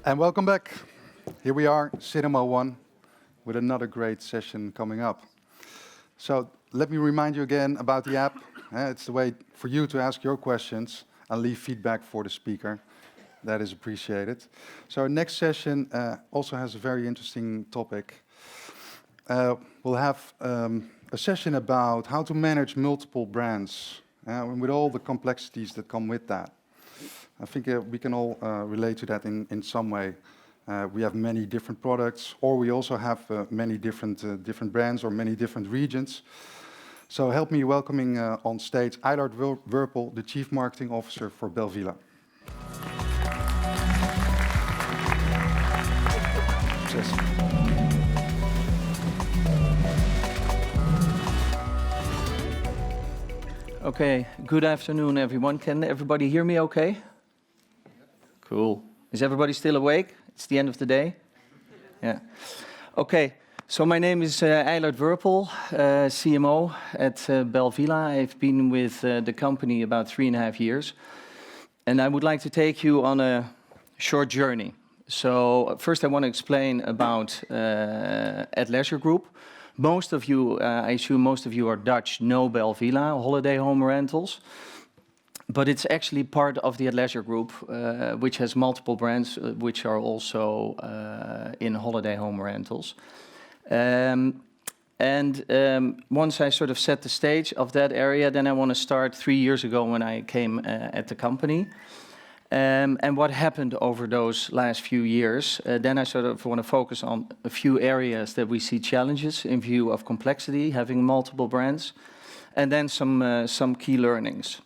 And welcome back. Here we are, Cinema 1, with another great session coming up. So let me remind you again about the app. It's the way for you to ask your questions and leave feedback for the speaker. That is appreciated. So our next session also has a very interesting topic. We'll have a session about how to manage multiple brands with all the complexities that come with that. I think we can all relate to that in some way. We have many different products, or we also have many different brands or many different regions. So help me welcoming on stage Eylard Wurpel, the Chief Marketing Officer for Belvilla. Okay, good afternoon, everyone. Can everybody hear me okay? Cool. Is everybody still awake? It's the end of the day? Yeah. Okay, so my name is Eylard Wurpel, CMO at Belvilla. I've been with the company about 3.5 years. And I would like to take you on a short journey. So first I want to explain about At Leisure Group. Most of you, I assume most of you are Dutch, know Belvilla, holiday home rentals. But it's actually part of the At Leisure Group, which has multiple brands, which are also in holiday home rentals. Once I sort of set the stage of that area, then I want to start 3 years ago when I came at the company. And what happened over those last few years, then I sort of want to focus on a few areas that we see challenges in view of complexity, having multiple brands, and then some key learnings.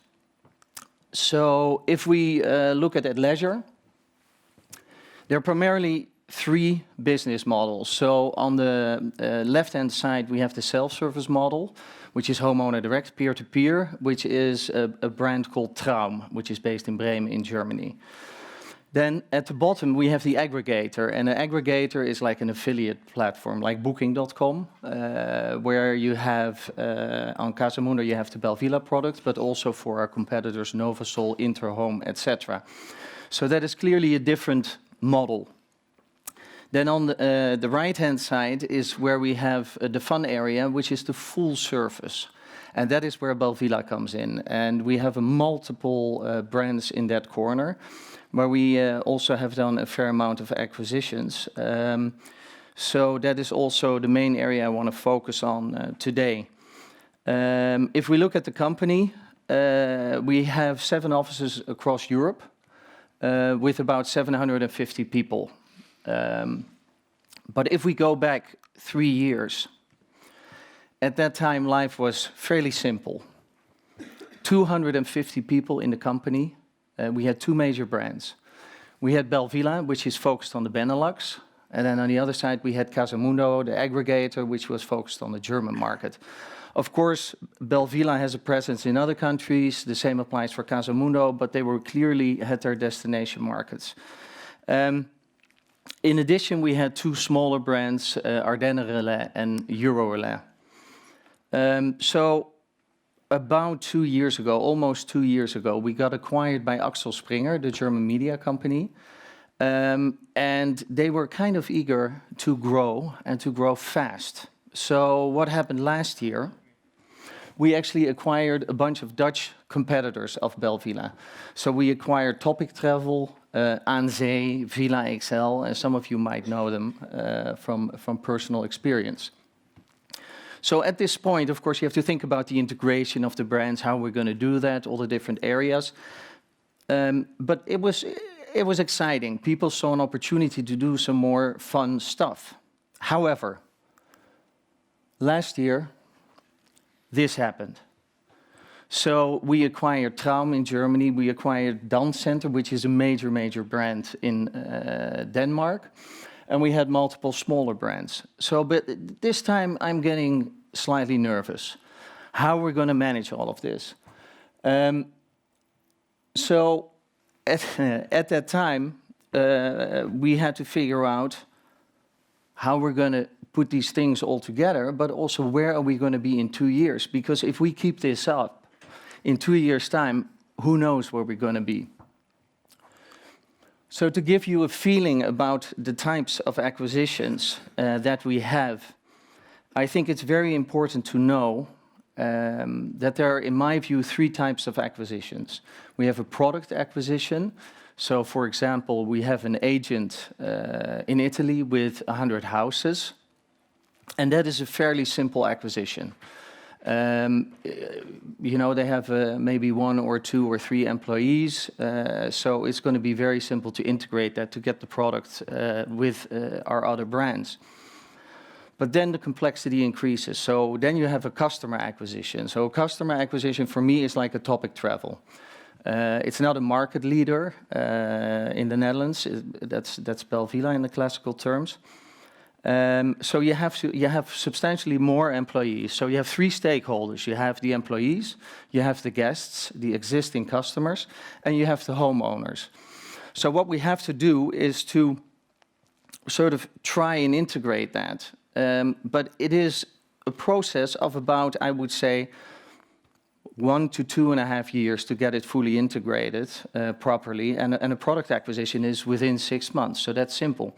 So if we look at leisure, there are primarily 3 business models. So on the left-hand side, we have the self-service model, which is homeowner direct, peer-to-peer, which is a brand called Traum, which is based in Bremen in Germany. Then at the bottom, we have the aggregator. And an aggregator is like an affiliate platform, like Booking.com, where you have, on Casamundo, you have the Belvilla product, but also for our competitors, Novasol, Interhome, etc. So that is clearly a different model. Then on the right-hand side is where we have the fun area, which is the full service. And that is where Belvilla comes in. And we have multiple brands in that corner, where we also have done a fair amount of acquisitions. So that is also the main area I want to focus on today. If we look at the company, we have 7 offices across Europe with about 750 people. But if we go back 3 years, at that time life was fairly simple. 250 people in the company. We had 2 major brands. We had Belvilla, which is focused on the Benelux. And then on the other side, we had Casamundo, the aggregator, which was focused on the German market. Of course, Belvilla has a presence in other countries. The same applies for Casamundo, but they were clearly had their destination markets. In addition, we had 2 smaller brands, Ardennes Relais and Euro Relais. So about 2 years ago, almost 2 years ago, we got acquired by Axel Springer, the German media company. And they were kind of eager to grow and to grow fast. So what happened last year? We actually acquired a bunch of Dutch competitors of Belvilla. So we acquired Topic Travel, Aan Zee, Villa XL, and some of you might know them from personal experience. So at this point, of course, you have to think about the integration of the brands, how we're going to do that, all the different areas. But it was exciting. People saw an opportunity to do some more fun stuff. However, last year, this happened. So we acquired Traum in Germany. We acquired Dance Center, which is a major brand in Denmark. And we had multiple smaller brands. So, but this time I'm getting slightly nervous. How we're going to manage all of this? So at that time, we had to figure out how we're going to put these things all together, but also where are we going to be in 2 years? Because if we keep this up, in 2 years' time, who knows where we're going to be? So to give you a feeling about the types of acquisitions that we have, I think it's very important to know that there are, in my view, three types of acquisitions. We have a product acquisition. So, for example, we have an agent in Italy with 100 houses, and that is a fairly simple acquisition. You know, they have maybe 1 or 2 or 3 employees, so it's going to be very simple to integrate that to get the product with our other brands. But then the complexity increases. So then you have a customer acquisition. So customer acquisition for me is like a topic travel. It's not a market leader in the Netherlands. That's Belvilla in the classical terms. So you have substantially more employees. So you have 3 stakeholders. You have the employees, you have the guests, the existing customers, and you have the homeowners. So what we have to do is to sort of try and integrate that. But it is a process of about, I would say, 1 to 2.5 years to get it fully integrated properly. And a product acquisition is within 6 months. So that's simple.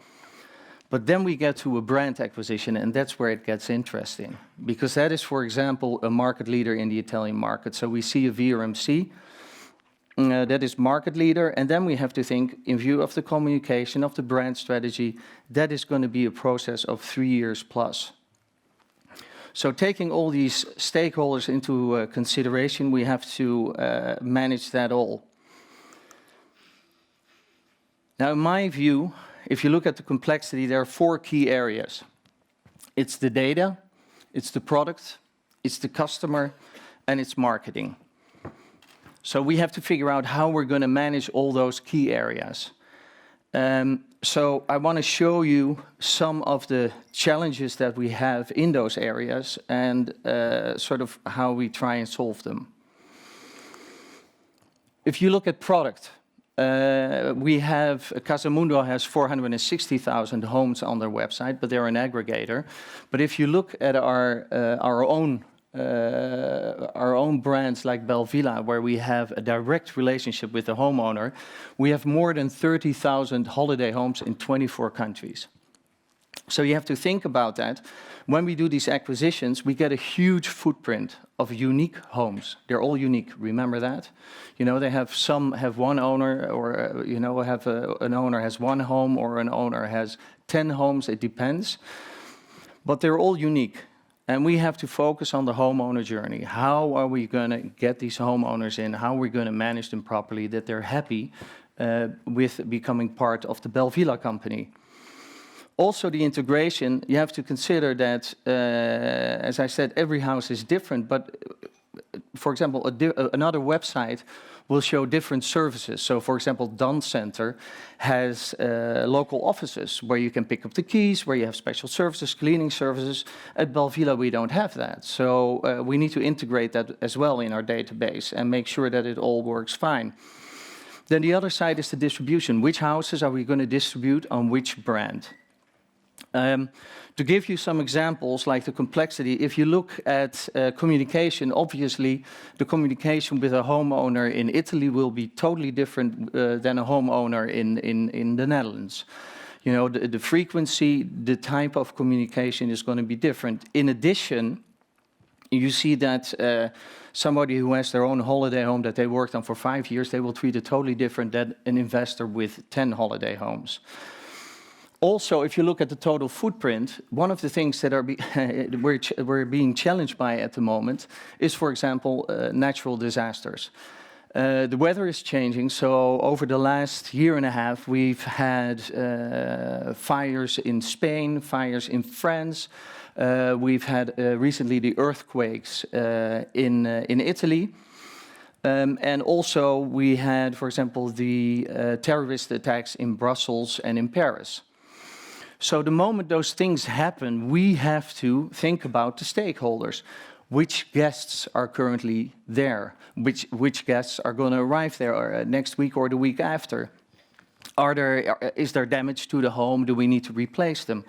But then we get to a brand acquisition, and that's where it gets interesting. Because that is, for example, a market leader in the Italian market. So we see a VRMC that is market leader, and then we have to think, in view of the communication, of the brand strategy, that is going to be a process of 3 years plus. So taking all these stakeholders into consideration, we have to manage that all. Now, in my view, if you look at the complexity, there are 4 key areas. It's the data, it's the product, it's the customer, and it's marketing. So we have to figure out how we're going to manage all those key areas. So I want to show you some of the challenges that we have in those areas and sort of how we try and solve them. If you look at product, we have, Casamundo has 460,000 homes on their website, but they're an aggregator. But if you look at our own brands like Belvilla, where we have a direct relationship with the homeowner, we have more than 30,000 holiday homes in 24 countries. So you have to think about that. When we do these acquisitions, we get a huge footprint of unique homes. They're all unique, remember that? You know, some have one owner, or, you know, an owner has 1 home, or an owner has 10 homes, it depends. But they're all unique. And we have to focus on the homeowner journey. How are we going to get these homeowners in? How are we going to manage them properly, that they're happy with becoming part of the Belvilla company? Also, the integration, you have to consider that, as I said, every house is different. But, for example, another website will show different services. So, for example, Dance Center has local offices where you can pick up the keys, where you have special services, cleaning services. At Belvilla, we don't have that. So we need to integrate that as well in our database and make sure that it all works fine. Then the other side is the distribution. Which houses are we going to distribute on which brand? To give you some examples, like the complexity, if you look at communication, obviously the communication with a homeowner in Italy will be totally different than a homeowner in the Netherlands. You know, the frequency, the type of communication is going to be different. In addition, you see that somebody who has their own holiday home that they worked on for 5 years, they will treat it totally different than an investor with 10 holiday homes. Also, if you look at the total footprint, one of the things that we're being challenged by at the moment is, for example, natural disasters. The weather is changing, so over the last 1.5 years, we've had fires in Spain, fires in France. We've had recently the earthquakes in Italy. And also we had, for example, the terrorist attacks in Brussels and in Paris. So the moment those things happen, we have to think about the stakeholders. Which guests are currently there? Which guests are going to arrive there next week or the week after? Is there damage to the home? Do we need to replace them?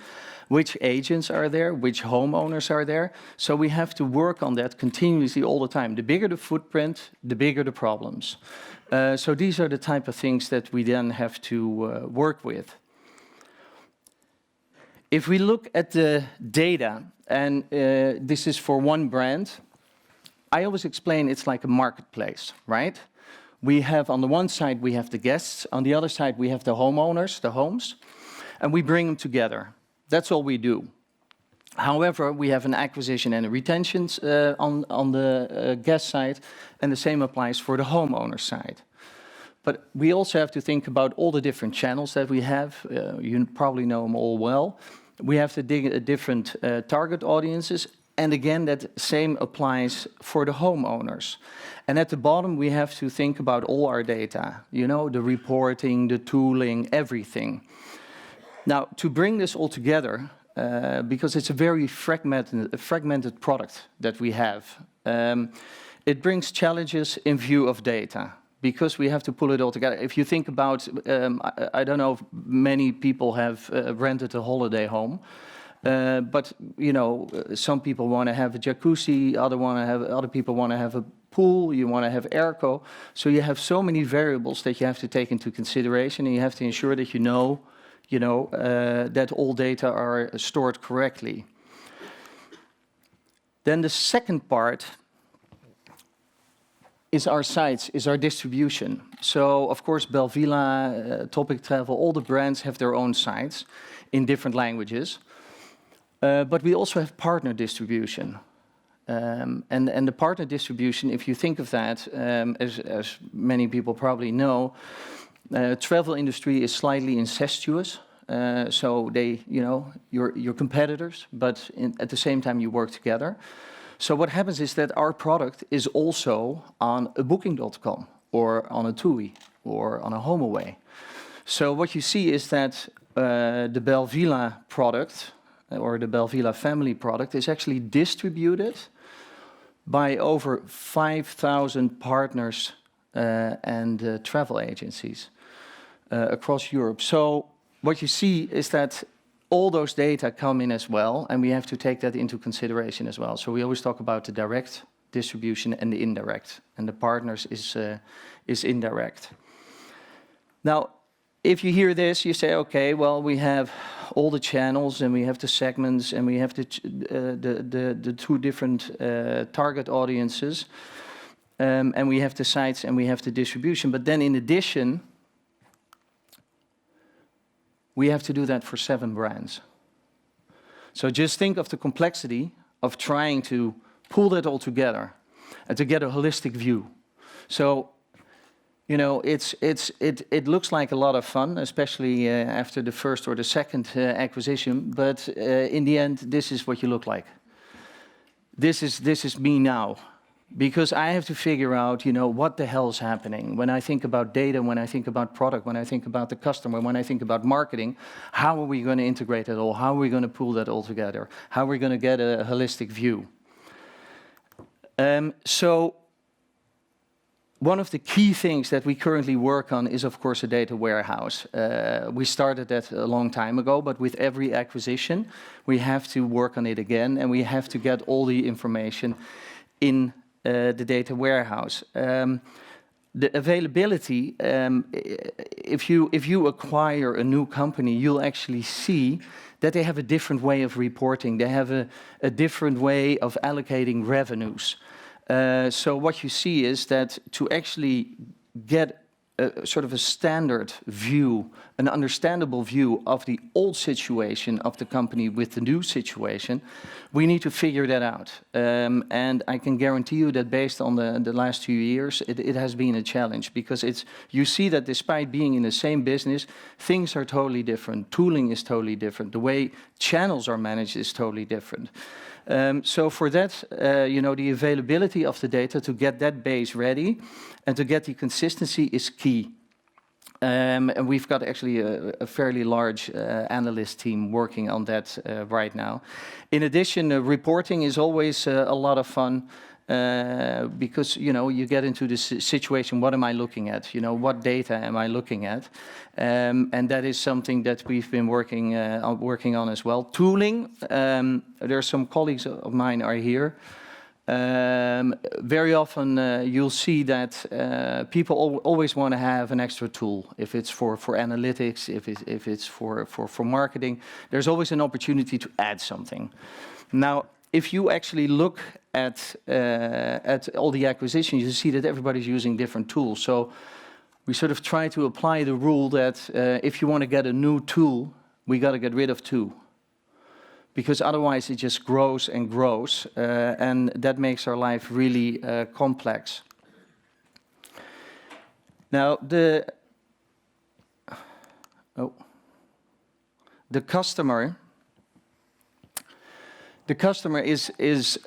Which agents are there? Which homeowners are there? So we have to work on that continuously all the time. The bigger the footprint, the bigger the problems. So these are the type of things that we then have to work with. If we look at the data, and this is for one brand, I always explain it's like a marketplace, right? We have, on the one side, we have the guests. On the other side, we have the homeowners, the homes, and we bring them together. That's all we do. However, we have an acquisition and a retention on the guest side, and the same applies for the homeowner side. But we also have to think about all the different channels that we have. You probably know them all well. We have the different target audiences, and again, that same applies for the homeowners. And at the bottom, we have to think about all our data, you know, the reporting, the tooling, everything. Now, to bring this all together, because it's a very fragmented product that we have, it brings challenges in view of data, because we have to pull it all together. If you think about, I don't know if many people have rented a holiday home, but you know, some people want to have a jacuzzi, other people want to have a pool, you want to have airco. So you have so many variables that you have to take into consideration, and you have to ensure that you know, that all data are stored correctly. Then the second part is our sites, is our distribution. So, of course, Belvilla, Topic Travel, all the brands have their own sites in different languages. But we also have partner distribution. And the partner distribution, if you think of that, as many people probably know, travel industry is slightly incestuous. So they, you know, you're competitors, but at the same time you work together. So what happens is that our product is also on a booking.com or on a TUI or on a HomeAway. So what you see is that the Belvilla product or the Belvilla family product is actually distributed by over 5,000 partners and travel agencies across Europe. So what you see is that all those data come in as well, and we have to take that into consideration as well. So we always talk about the direct distribution and the indirect, and the partners is indirect. Now, if you hear this, you say, okay, well, we have all the channels, and we have the segments, and we have the two different target audiences, and we have the sites, and we have the distribution. But then in addition, we have to do that for 7 brands. So just think of the complexity of trying to pull that all together and to get a holistic view. So, you know, it looks like a lot of fun, especially after the first or the second acquisition. But in the end, this is what you look like. This is me now. Because I have to figure out, you know, what the hell is happening. When I think about data, when I think about product, when I think about the customer, when I think about marketing, how are we going to integrate it all? How are we going to pull that all together? How are we going to get a holistic view? So one of the key things that we currently work on is, of course, a data warehouse. We started that a long time ago, but with every acquisition, we have to work on it again, and we have to get all the information in the data warehouse. The availability, if you acquire a new company, you'll actually see that they have a different way of reporting. They have a different way of allocating revenues. So what you see is that to actually get a sort of a standard view, an understandable view of the old situation of the company with the new situation, we need to figure that out. And I can guarantee you that based on the last 2 years, it has been a challenge, because you see that despite being in the same business, things are totally different. Tooling is totally different. The way channels are managed is totally different. So for that, you know, the availability of the data to get that base ready and to get the consistency is key. And we've got actually a fairly large analyst team working on that right now. In addition, reporting is always a lot of fun. because, you know, you get into this situation, what am I looking at? You know, what data am I looking at? And that is something that we've been working on as well. Tooling, there are some colleagues of mine are here. Very often you'll see that people always want to have an extra tool. If it's for analytics, if it's for marketing, there's always an opportunity to add something. Now, if you actually look at all the acquisitions, you see that everybody's using different tools. So we sort of try to apply the rule that if you want to get a new tool, we got to get rid of two. Because otherwise it just grows and grows, and that makes our life really complex. Now, the customer is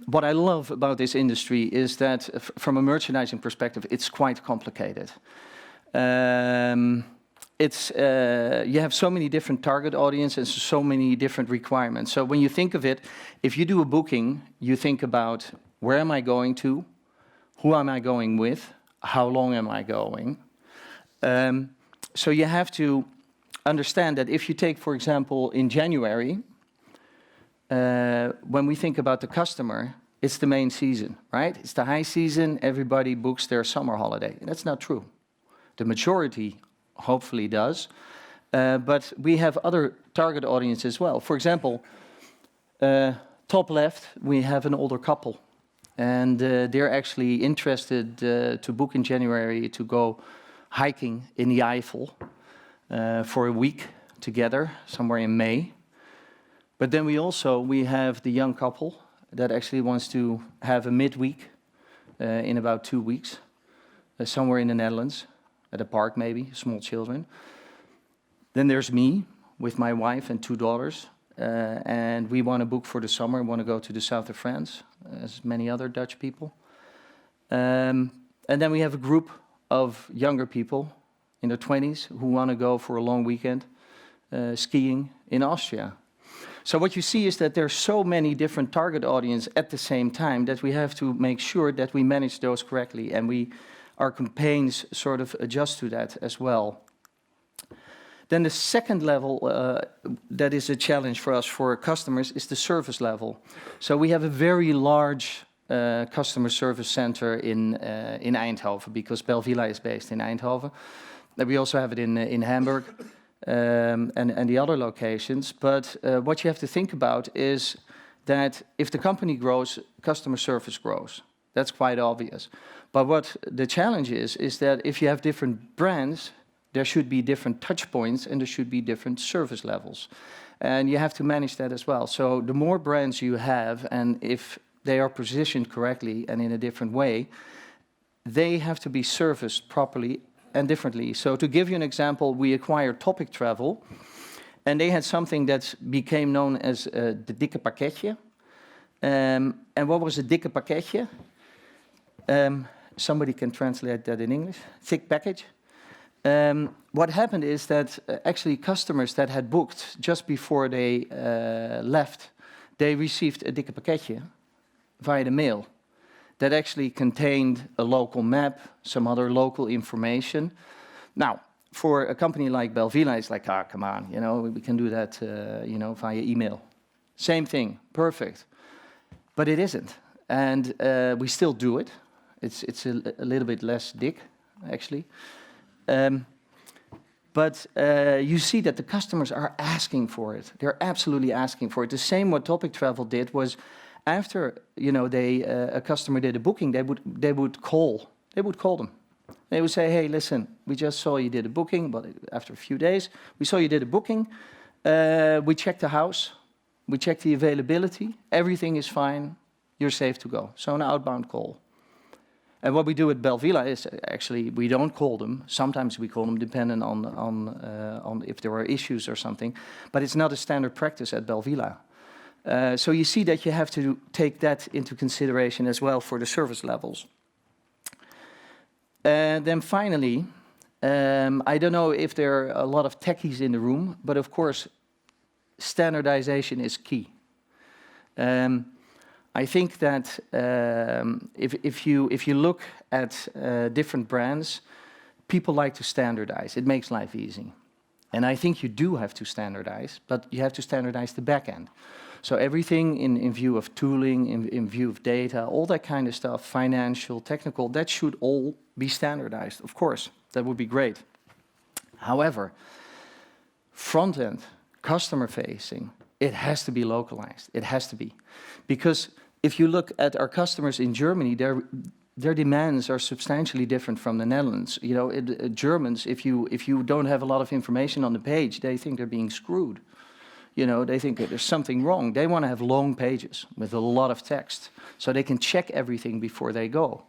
what I love about this industry is that from a merchandising perspective, it's quite complicated. You have so many different target audiences and so many different requirements. So when you think of it, if you do a booking, you think about where am I going to, who am I going with, how long am I going. So you have to understand that if you take, for example, in January, when we think about the customer, it's the main season, right? It's the high season, everybody books their summer holiday. That's not true. The majority hopefully does, but we have other target audience as well. For example, top left, we have an older couple, and they're actually interested to book in January to go hiking in the Eifel for a week together, somewhere in May. But then we have the young couple that actually wants to have a midweek in about 2 weeks, somewhere in the Netherlands. At a park maybe, small children. Then there's me with my wife and 2 daughters. And we want to book for the summer, want to go to the south of France, as many other Dutch people. And then we have a group of younger people in their 20s who want to go for a long weekend skiing in Austria. So what you see is that there's so many different target audience at the same time that we have to make sure that we manage those correctly, and our campaigns sort of adjust to that as well. Then the second level that is a challenge for us, for customers, is the service level. So we have a very large customer service center in Eindhoven, because Belvilla is based in Eindhoven. And we also have it in Hamburg and the other locations. But what you have to think about is that if the company grows, customer service grows. That's quite obvious. But what the challenge is that if you have different brands, there should be different touch points and there should be different service levels. And you have to manage that as well. So the more brands you have, and if they are positioned correctly and in a different way, they have to be serviced properly and differently. So to give you an example, we acquired Topic Travel, and they had something that became known as the dikke pakketje. And what was a dikke pakketje? Somebody can translate that in English. Thick package. What happened is that actually customers that had booked just before they left, they received a dikke pakketje via the mail that actually contained a local map, some other local information. Now, for a company like Belvilla, it's like, come on, you know, we can do that, via email. Same thing, perfect. But it isn't, and we still do it. It's a little bit less dick, actually. But you see that the customers are asking for it. They're absolutely asking for it. The same what Topic Travel did was, after a customer did a booking, they would call them. They would say, hey, listen, we just saw you did a booking, but after a few days, we saw you did a booking. We checked the house, we checked the availability, everything is fine, you're safe to go. So an outbound call. And what we do at Belvilla is actually we don't call them. Sometimes we call them, depending on if there are issues or something. But it's not a standard practice at Belvilla. So you see that you have to take that into consideration as well for the service levels. Then finally, I don't know if there are a lot of techies in the room, but of course, standardization is key. I think that if you look at different brands, people like to standardize. It makes life easy. And I think you do have to standardize, but you have to standardize the back end. So everything in view of tooling, in view of data, all that kind of stuff, financial, technical, that should all be standardized. Of course, that would be great. However, front end, customer facing, it has to be localized. It has to be. Because if you look at our customers in Germany, their demands are substantially different from the Netherlands. You know, Germans, if you don't have a lot of information on the page, they think they're being screwed. You know, they think that there's something wrong. They want to have long pages with a lot of text, so they can check everything before they go.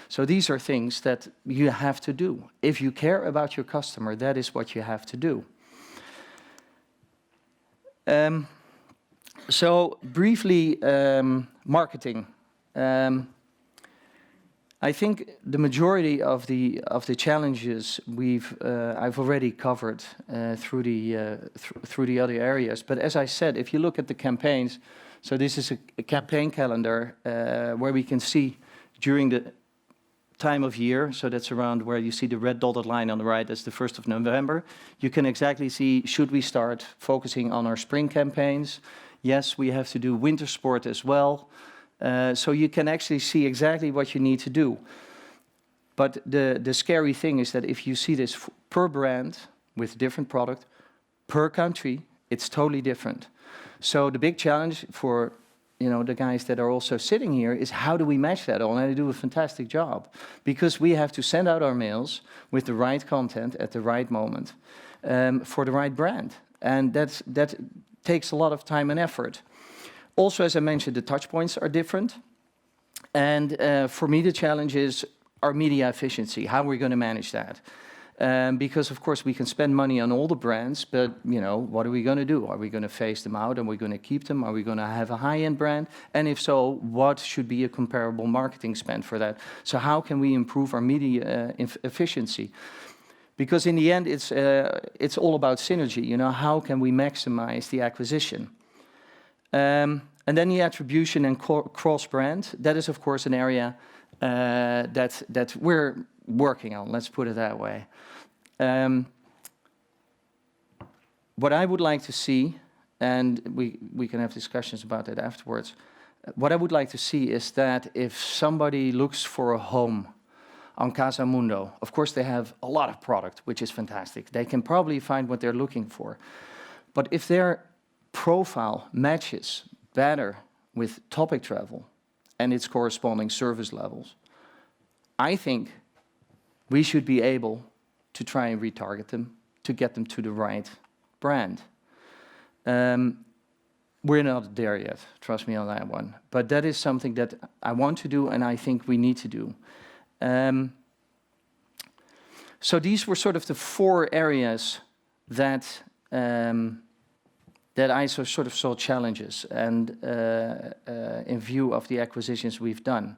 So these are things that you have to do. If you care about your customer, that is what you have to do. So briefly, marketing. I think the majority of the challenges I've already covered through the other areas. But as I said, if you look at the campaigns, so this is a campaign calendar where we can see during the time of year, so that's around where you see the red dotted line on the right, that's the 1st of November. You can exactly see, should we start focusing on our spring campaigns? Yes, we have to do winter sport as well. So you can actually see exactly what you need to do. But the scary thing is that if you see this per brand with different product, per country, it's totally different. So the big challenge for the guys that are also sitting here is how do we match that all? And they do a fantastic job because we have to send out our mails with the right content at the right moment for the right brand. And that takes a lot of time and effort. Also, as I mentioned, the touch points are different. And for me, the challenge is our media efficiency. How are we going to manage that? Because, of course, we can spend money on all the brands, but, what are we going to do? Are we going to phase them out? Are we going to keep them? Are we going to have a high-end brand? And if so, what should be a comparable marketing spend for that? So how can we improve our media efficiency? Because in the end, it's all about synergy. How can we maximize the acquisition? And then the attribution and cross-brand, that is, of course, an area that we're working on, let's put it that way. What I would like to see, and we can have discussions about that afterwards, what I would like to see is that if somebody looks for a home on Casamundo, of course they have a lot of product, which is fantastic. They can probably find what they're looking for. But if their profile matches better with topic travel and its corresponding service levels, I think we should be able to try and retarget them to get them to the right brand. We're not there yet, trust me on that one. But that is something that I want to do and I think we need to do. So these were sort of the 4 areas that I sort of saw challenges and in view of the acquisitions we've done.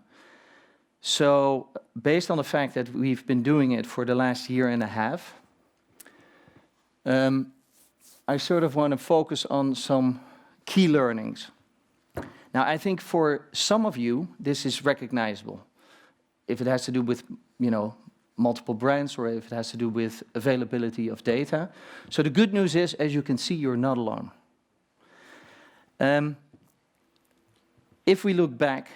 So based on the fact that we've been doing it for the last year and a half, I sort of want to focus on some key learnings. Now, I think for some of you, this is recognizable. If it has to do with, multiple brands or if it has to do with availability of data. So the good news is, as you can see, you're not alone. If we look back,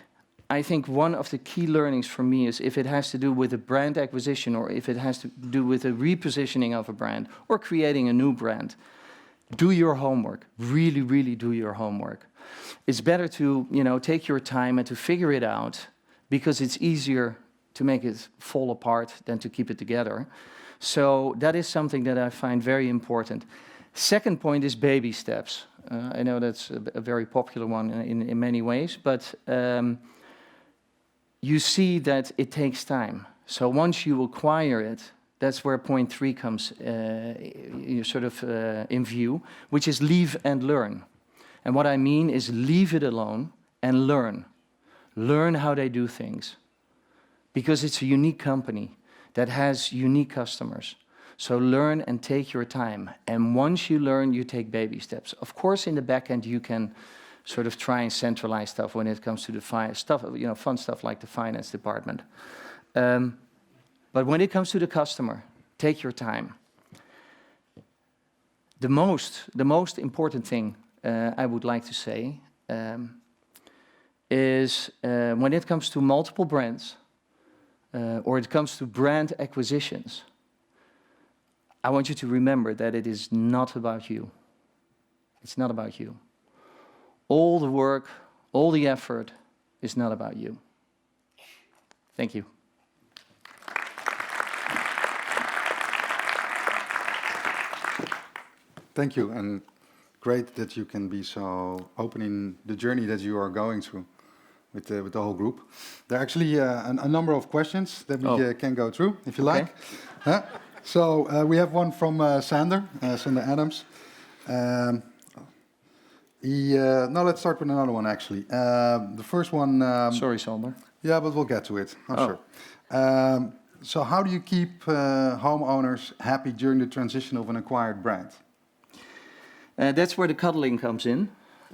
I think one of the key learnings for me is if it has to do with a brand acquisition or if it has to do with a repositioning of a brand or creating a new brand, do your homework. Really, really do your homework. It's better to, take your time and to figure it out because it's easier to make it fall apart than to keep it together. So that is something that I find very important. Second point is baby steps. I know that's a very popular one in many ways, but you see that it takes time. So once you acquire it, that's where point 3 comes in view, which is leave and learn. And what I mean is leave it alone and learn. Learn how they do things. Because it's a unique company that has unique customers. So learn and take your time. And once you learn, you take baby steps. Of course, in the back end, you can sort of try and centralize stuff when it comes to the fun stuff like the finance department. But when it comes to the customer, take your time. The most important thing I would like to say is when it comes to multiple brands or it comes to brand acquisitions, I want you to remember that it is not about you. It's not about you. All the work, all the effort is not about you. Thank you. Thank you, and great that you can be so open in the journey that you are going through with the whole group. There are actually a number of questions that we can go through, if you like. So we have one from Sander Adams. No, let's start with another one, actually. The first one... Sorry, Sander. Yeah, but we'll get to it, I'm sure. So how do you keep homeowners happy during the transition of an acquired brand? That's where the cuddling comes in.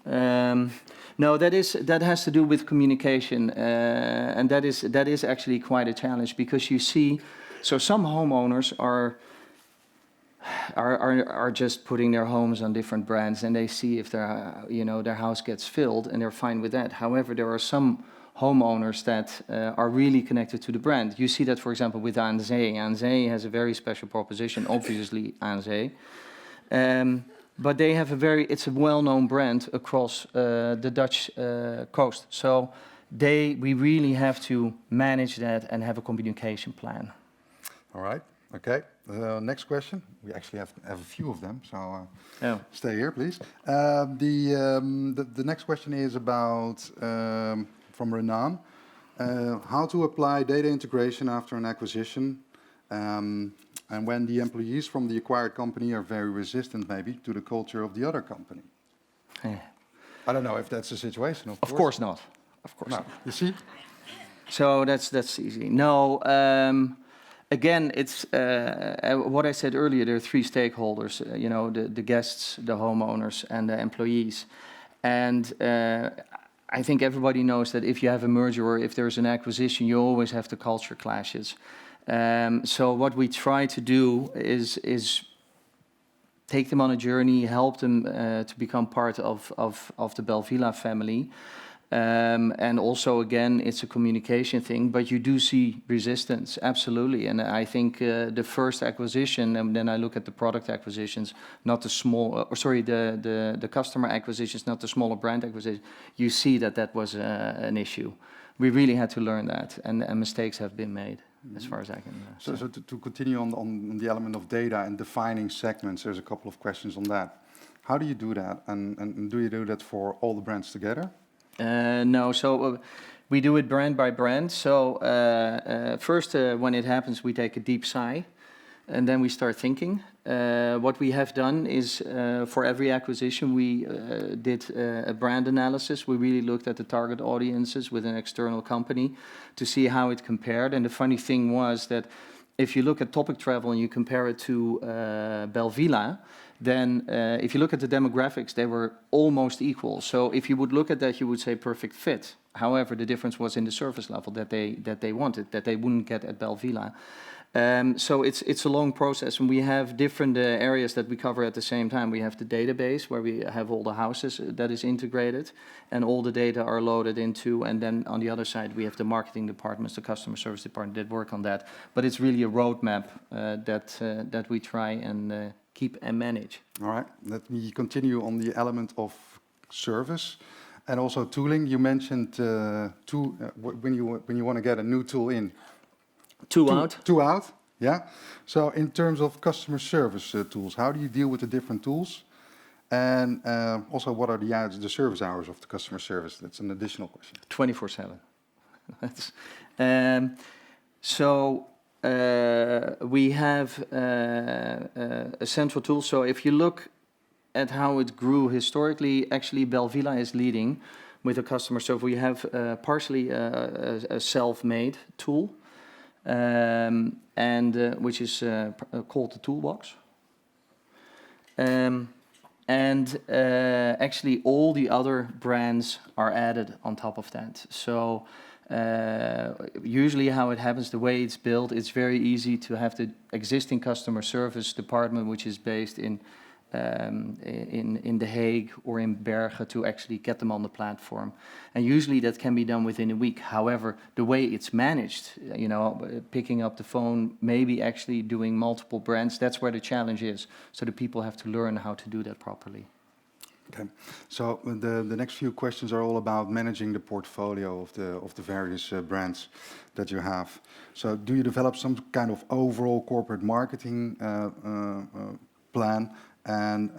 No, that has to do with communication, and that is actually quite a challenge because you see, so some homeowners are just putting their homes on different brands, and they see if their house gets filled, and they're fine with that. However, there are some homeowners that are really connected to the brand. You see that, for example, with ANZ. ANZ has a very special proposition, obviously ANZ. But they have it's a well-known brand across the Dutch coast. So we really have to manage that and have a communication plan. All right, okay. Next question. We actually have a few of them, so stay here, please. The next question is about, from Renan, how to apply data integration after an acquisition, and when the employees from the acquired company are very resistant, maybe, to the culture of the other company. I don't know if that's the situation, of course. Of course not. Of course not. You see? So that's easy. No, again, it's what I said earlier. There are three stakeholders. The guests, the homeowners, and the employees. And I think everybody knows that if you have a merger or if there's an acquisition, you always have the culture clashes. So what we try to do is take them on a journey, help them to become part of the Belvilla family. And also, again, it's a communication thing, but you do see resistance, absolutely. And I think the first acquisition, and then I look at the product acquisitions, not the small, the customer acquisitions, not the smaller brand acquisitions, you see that was an issue. We really had to learn that, and mistakes have been made, as far as I can say. So to continue on the element of data and defining segments, there's a couple of questions on that. How do you do that, and do you do that for all the brands together? No, so we do it brand by brand. So first, when it happens, we take a deep sigh, and then we start thinking. What we have done is, for every acquisition, we did a brand analysis. We really looked at the target audiences with an external company to see how it compared. And the funny thing was that if you look at topic travel and you compare it to Belvilla, then if you look at the demographics, they were almost equal. So if you would look at that, you would say perfect fit. However, the difference was in the service level that they wanted, that they wouldn't get at Belvilla. So it's a long process, and we have different areas that we cover at the same time. We have the database where we have all the houses that is integrated, and all the data are loaded into. And then on the other side, we have the marketing departments, the customer service department that work on that. But it's really a roadmap that we try and keep and manage. All right. Let me continue on the element of service and also tooling. You mentioned when you want to get a new tool in. Two out, yeah. So in terms of customer service tools, how do you deal with the different tools? And also, what are the service hours of the customer service? That's an additional question. 24/7. So we have a central tool. So if you look at how it grew historically, actually Belvilla is leading with a customer. So we have partially a self-made tool. Which is called the toolbox. And actually all the other brands are added on top of that. So usually how it happens, the way it's built, it's very easy to have the existing customer service department, which is based in The Hague or in Bergen, to actually get them on the platform. And usually that can be done within a week. However, the way it's managed, you know, picking up the phone, maybe actually doing multiple brands, that's where the challenge is. So the people have to learn how to do that properly. Okay, so the next few questions are all about managing the portfolio of the various brands that you have. So do you develop some kind of overall corporate marketing plan? And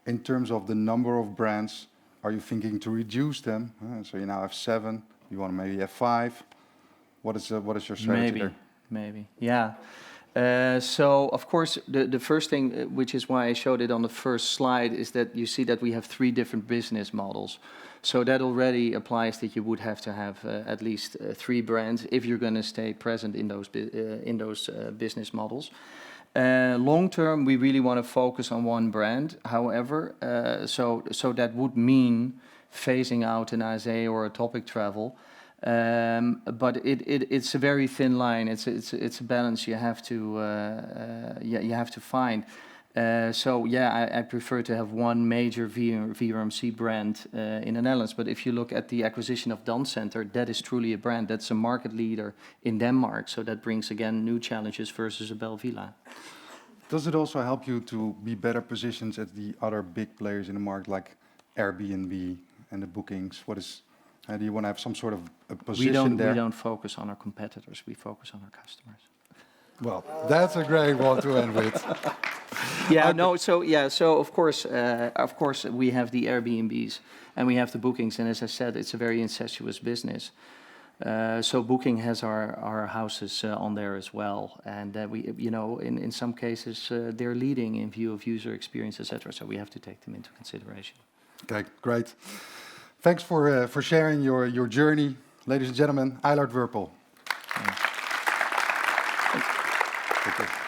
in terms of the number of brands, are you thinking to reduce them? So you now have 7, you want to maybe have 5. What is your strategy there? Maybe, yeah. So, of course, the first thing, which is why I showed it on the first slide, is that you see that we have 3 different business models. So that already applies that you would have to have at least 3 brands if you're going to stay present in those business models. Long term, we really want to focus on one brand. However, so that would mean phasing out an AZ or a Topic Travel. But it's a very thin line. It's a balance you have to find. So yeah, I prefer to have one major VRMC brand in the Netherlands. But if you look at the acquisition of Dancenter, that is truly a brand. That's a market leader in Denmark. So that brings again new challenges versus a Belvilla. Does it also help you to be better positioned at the other big players in the market, like Airbnb and the bookings? Do you want to have some sort of a position there? We don't focus on our competitors. We focus on our customers. Well, that's a great one to end with. Yeah, okay. No, so of course we have the Airbnbs and we have the bookings, and as I said, it's a very incestuous business. So Booking has our houses on there as well, and we, you know, in some cases they're leading in view of user experience, etc. So we have to take them into consideration. Okay, great. Thanks for sharing your journey, ladies and gentlemen. Eylard Wurpel. Thank you.